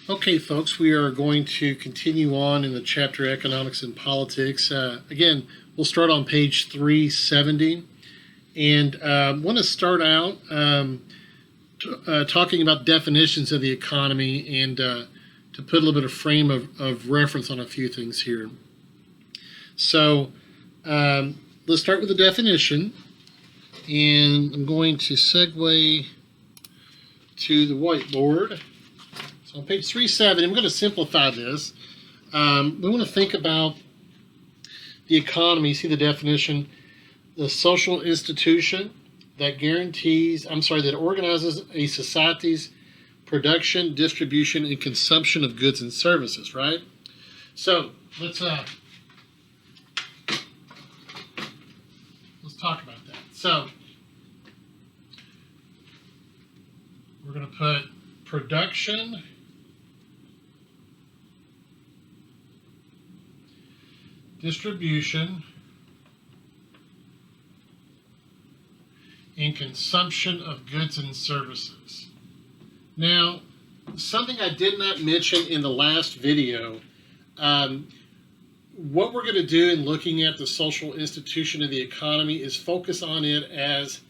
Okay, folks, we are going to continue on in the chapter Economics and Politics. Again, we'll start on page 370. And I want to start out talking about definitions of the economy and to put a little bit of frame of reference on a few things here. So let's start with the definition. And I'm going to segue to the whiteboard. So on page 370, I'm going to simplify this. We want to think about the economy. See the definition: the social institution that that organizes a society's production, distribution, and consumption of goods and services. Right. So let's talk about that. So we're going to put production, distribution, and consumption of goods and services. Now, something I did not mention in the last video, what we're going to do in looking at the social institution of the economy is focus on it as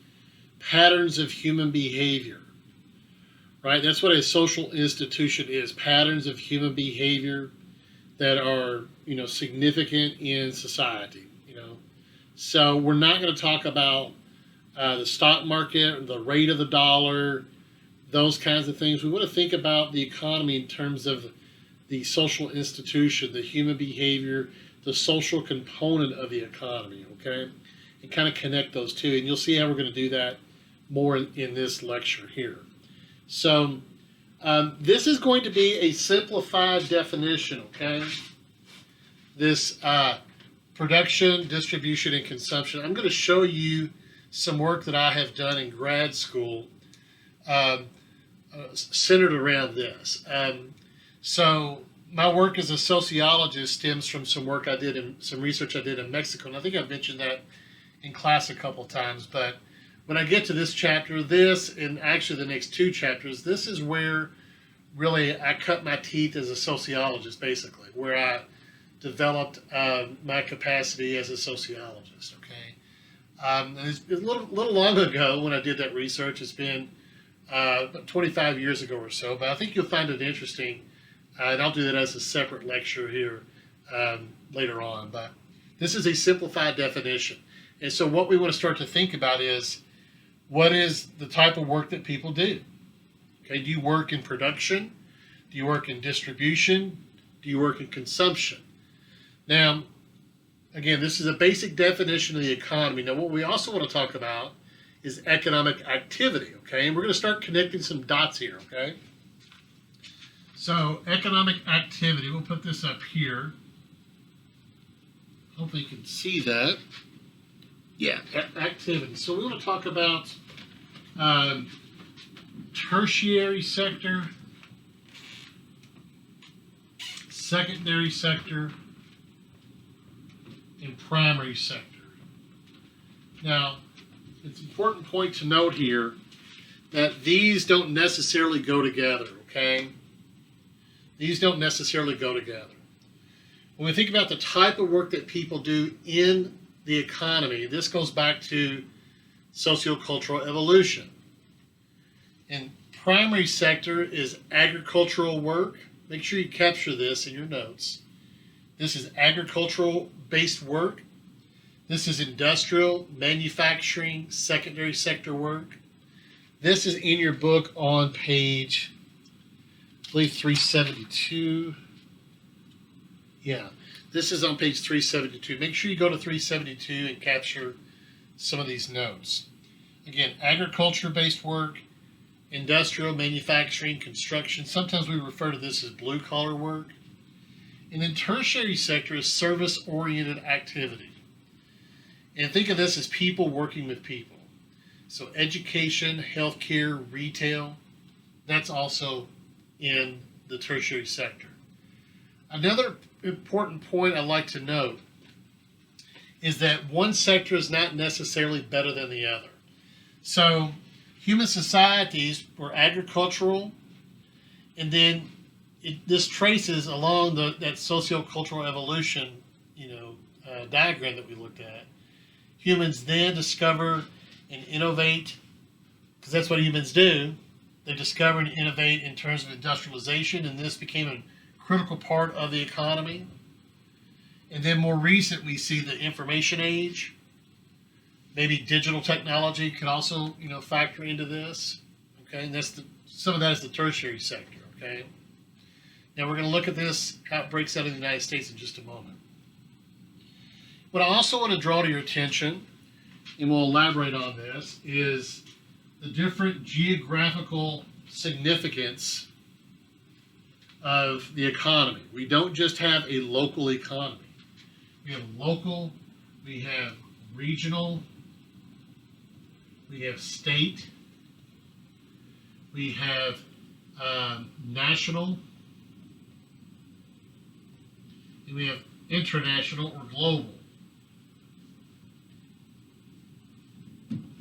patterns of human behavior, right? That's what a social institution is, patterns of human behavior that are, significant in society, So we're not going to talk about the stock market, the rate of the dollar, those kinds of things. We want to think about the economy in terms of the social institution, the human behavior, the social component of the economy, okay? And kind of connect those two. And you'll see how we're going to do that more in this lecture here. So this is going to be a simplified definition, okay? This production, distribution, and consumption. I'm going to show you some work that I have done in grad school centered around this. So my work as a sociologist stems from some work I did in some research I did in Mexico, and I think I've mentioned that in class a couple times. But when I get to this chapter, and actually the next two chapters, this is where really I cut my teeth as a sociologist, basically, where I developed my capacity as a sociologist, okay? It's a little long ago when I did that research. It's been about 25 years ago or so, but I think you'll find it interesting, and I'll do that as a separate lecture here later on. But this is a simplified definition. And so what we want to start to think about is, what is the type of work that people do? Okay, do you work in production? Do you work in distribution? Do you work in consumption? Now, again, this is a basic definition of the economy. Now, what we also want to talk about is economic activity, okay? And we're going to start connecting some dots here, okay? So, economic activity, we'll put this up here. Hopefully you can see that. Yeah, activity. So we want to talk about tertiary sector, secondary sector, and primary sector. Now, it's an important point to note here that these don't necessarily go together, okay? These don't necessarily go together. When we think about the type of work that people do in the economy, this goes back to sociocultural evolution. And primary sector is agricultural work. Make sure you capture this in your notes. This is agricultural-based work. This is industrial, manufacturing, secondary sector work. This is in your book on page, I believe, 372. Yeah, this is on page 372. Make sure you go to 372 and capture some of these notes. Again, agriculture-based work, industrial, manufacturing, construction. Sometimes we refer to this as blue-collar work. And then tertiary sector is service-oriented activity. And think of this as people working with people. So education, healthcare, retail, that's also in the tertiary sector. Another important point I'd like to note is that one sector is not necessarily better than the other. So human societies were agricultural, and then this traces along that sociocultural evolution, diagram that we looked at. Humans then discover and innovate, because that's what humans do. They discover and innovate in terms of industrialization, and this became a critical part of the economy. And then more recent, we see the information age. Maybe digital technology could also, factor into this. Okay, and some of that is the tertiary sector. Okay. Now we're going to look at this, how it breaks out in the United States in just a moment. What I also want to draw to your attention, and we'll elaborate on this, is the different geographical significance of the economy. We don't just have a local economy. We have local, we have regional, we have state, we have national, and we have international or global.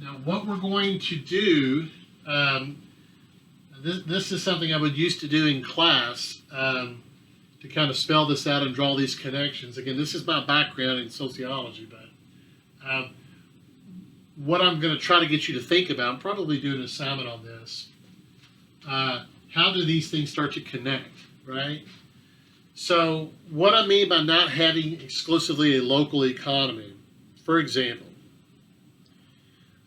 Now, what we're going to do, this is something I would used to do in class to kind of spell this out and draw these connections. Again, this is my background in sociology, but what I'm going to try to get you to think about, I'm probably doing an assignment on this. How do these things start to connect, right? So what I mean by not having exclusively a local economy, for example,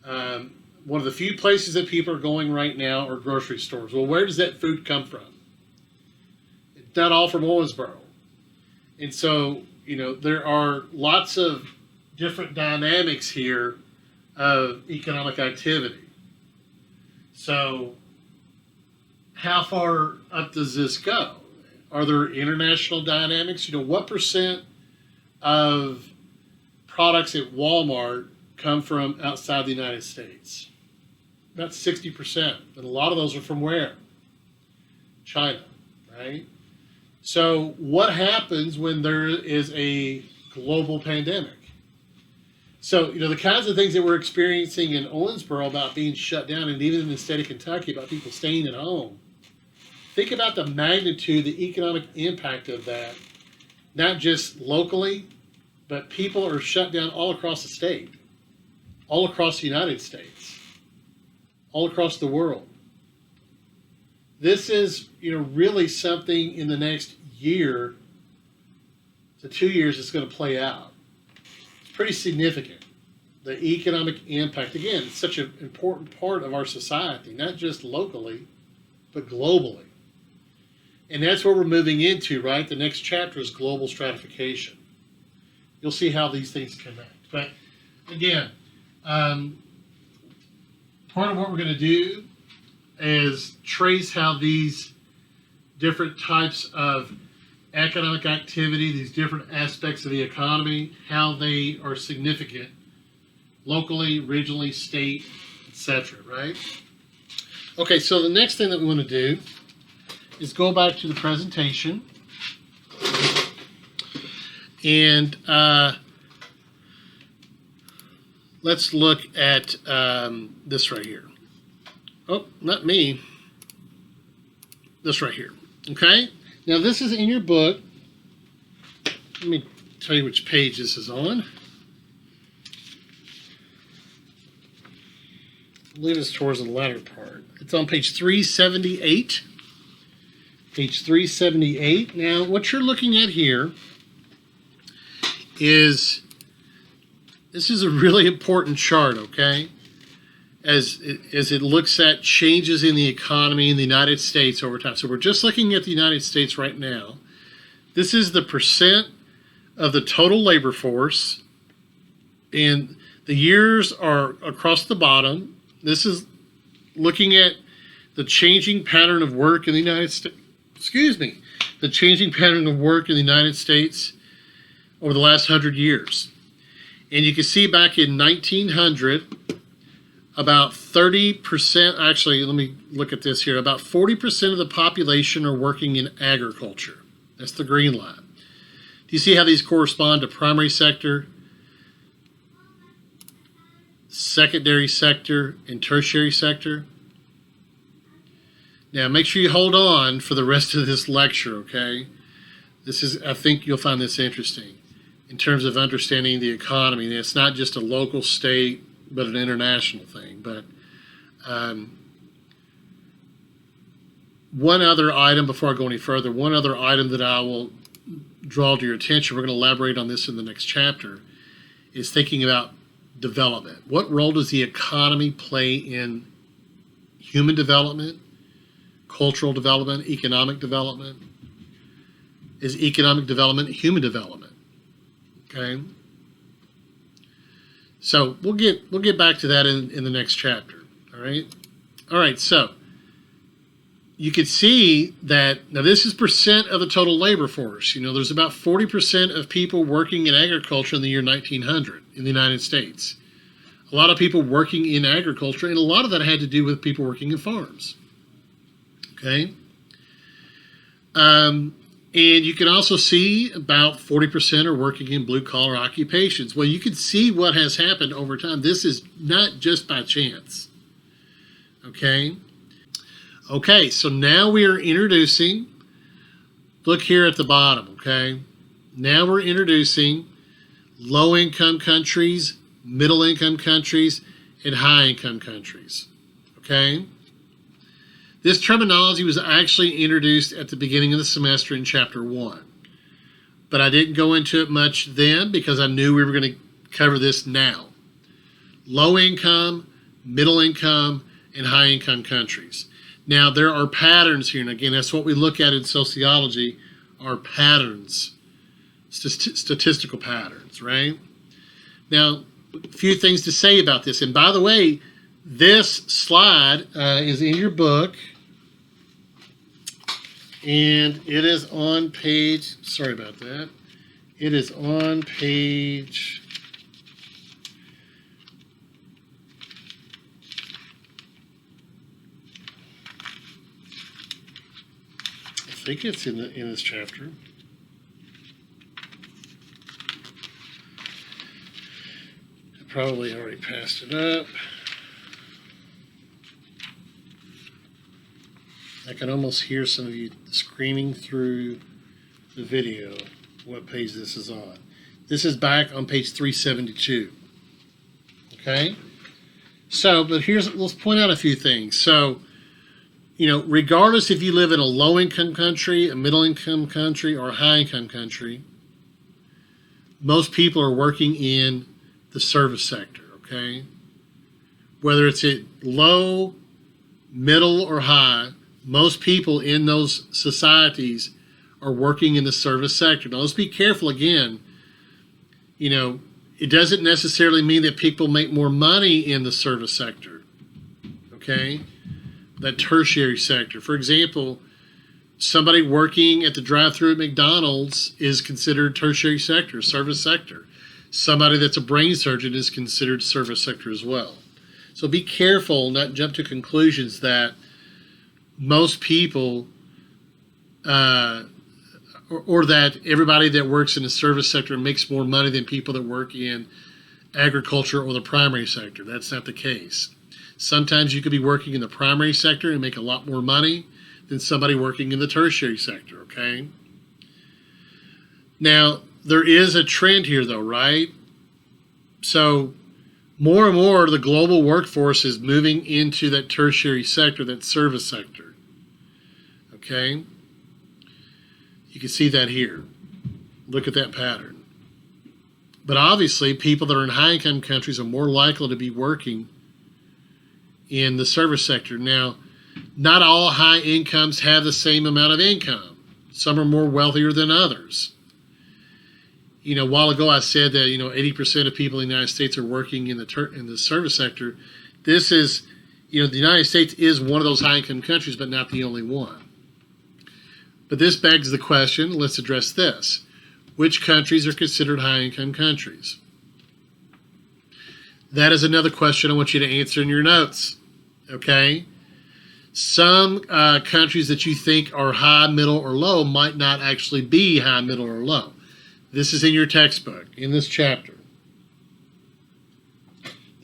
one of the few places that people are going right now are grocery stores. Well, where does that food come from? It's not all from Owensboro. And so, there are lots of different dynamics here of economic activity. So, how far up does this go? Are there international dynamics? What percent of products at Walmart come from outside the United States? About 60%. And a lot of those are from where? China, right? So what happens when there is a global pandemic? So, the kinds of things that we're experiencing in Owensboro about being shut down, and even in the state of Kentucky about people staying at home, think about the magnitude, the economic impact of that, not just locally, but people are shut down all across the state, all across the United States, all across the world. This is, really something in the next year to 2 years that's going to play out. It's pretty significant. The economic impact, again, it's such an important part of our society, not just locally, but globally. And that's where we're moving into, right? The next chapter is global stratification. You'll see how these things connect. But again, part of what we're going to do is trace how these different types of economic activity, these different aspects of the economy, how they are significant locally, regionally, state, etc., right? Okay, so the next thing that we want to do is go back to the presentation, and let's look at this right here. Oh, not me. This right here. Okay? Now this is in your book. Let me tell you which page this is on. I believe it's towards the latter part. It's on page 378. Page 378. Now, what you're looking at here is, this is a really important chart, okay? As it looks at changes in the economy in the United States over time. So we're just looking at the United States right now. This is the percent of the total labor force, and the years are across the bottom. This is looking at the changing pattern of work in the United States. The changing pattern of work in the United States over the last 100 years. And you can see back in 1900, about 30%, actually, let me look at this here, about 40% of the population are working in agriculture. That's the green line. Do you see how these correspond to primary sector, secondary sector, and tertiary sector? Now, make sure you hold on for the rest of this lecture, okay? I think you'll find this interesting in terms of understanding the economy. It's not just a local, state, but an international thing. But one other item, before I go any further, one other item that I will draw to your attention, we're going to elaborate on this in the next chapter, is thinking about development. What role does the economy play in human development, cultural development, economic development? Is economic development human development? Okay. So we'll get back to that in the next chapter. All right. All right. So you can see that now this is percent of the total labor force. There's about 40% of people working in agriculture in the year 1900 in the United States. A lot of people working in agriculture, and a lot of that had to do with people working in farms. Okay. And you can also see about 40% are working in blue-collar occupations. Well, you can see what has happened over time. This is not just by chance. Okay? Okay, so now we are introducing, look here at the bottom, okay? Now we're introducing low-income countries, middle-income countries, and high-income countries. Okay? This terminology was actually introduced at the beginning of the semester in Chapter 1. But I didn't go into it much then because I knew we were going to cover this now. Low income, middle income, and high income countries. Now, there are patterns here, and again, that's what we look at in sociology, are patterns, statistical patterns, right? Now, a few things to say about this. And by the way, this slide is in your book. And it is on page, sorry about that. It is on page, I think it's in this chapter. I probably already passed it up. I can almost hear some of you screaming through the video what page this is on. This is back on page 372. Okay? So, but let's point out a few things. So, regardless if you live in a low-income country, a middle-income country, or a high-income country, most people are working in the service sector, okay? Whether it's at low, middle, or high, most people in those societies are working in the service sector. Now, let's be careful again. It doesn't necessarily mean that people make more money in the service sector, okay? That tertiary sector. For example, somebody working at the drive-thru at McDonald's is considered tertiary sector, service sector. Somebody that's a brain surgeon is considered service sector as well. So be careful, not jump to conclusions that most people, or that everybody that works in the service sector makes more money than people that work in agriculture or the primary sector. That's not the case. Sometimes you could be working in the primary sector and make a lot more money than somebody working in the tertiary sector, okay? Now, there is a trend here though, right? So more and more the global workforce is moving into that tertiary sector, that service sector. Okay? You can see that here. Look at that pattern. But obviously, people that are in high-income countries are more likely to be working in the service sector. Now, not all high incomes have the same amount of income. Some are more wealthier than others. A while ago I said that 80% of people in the United States are working in the service sector. This is, the United States is one of those high-income countries, but not the only one. But this begs the question, let's address this. Which countries are considered high-income countries? That is another question I want you to answer in your notes, okay? Some countries that you think are high, middle, or low might not actually be high, middle, or low. This is in your textbook, in this chapter.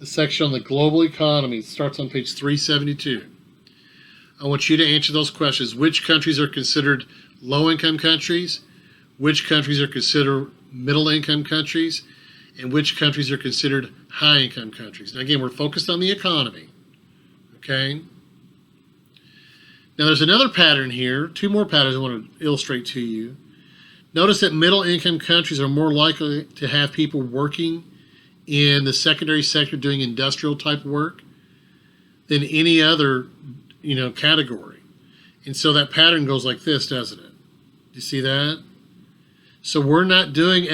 The section on the global economy starts on page 372. I want you to answer those questions. Which countries are considered low-income countries? Which countries are considered middle-income countries? And which countries are considered high-income countries? Now, again, we're focused on the economy. Okay? Now, there's another pattern here. Two more patterns I want to illustrate to you. Notice that middle-income countries are more likely to have people working in the secondary sector doing industrial type work than any other, category. And so that pattern goes like this, doesn't it? Do you see that? So we're not doing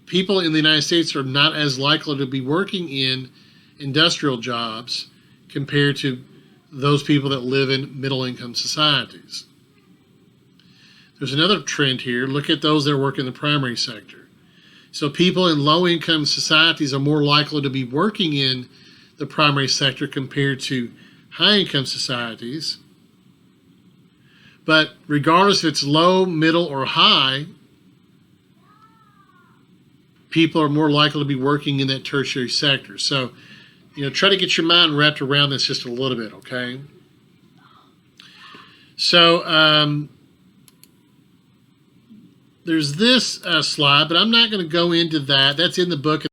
people in the United States are not as likely to be working in industrial jobs compared to those people that live in middle-income societies. There's another trend here. Look at those that work in the primary sector. So people in low-income societies are more likely to be working in the primary sector compared to high-income societies. But regardless if it's low, middle, or high, people are more likely to be working in that tertiary sector. So, try to get your mind wrapped around this just a little bit, okay? So, there's this slide, but I'm not going to go into that. That's in the book.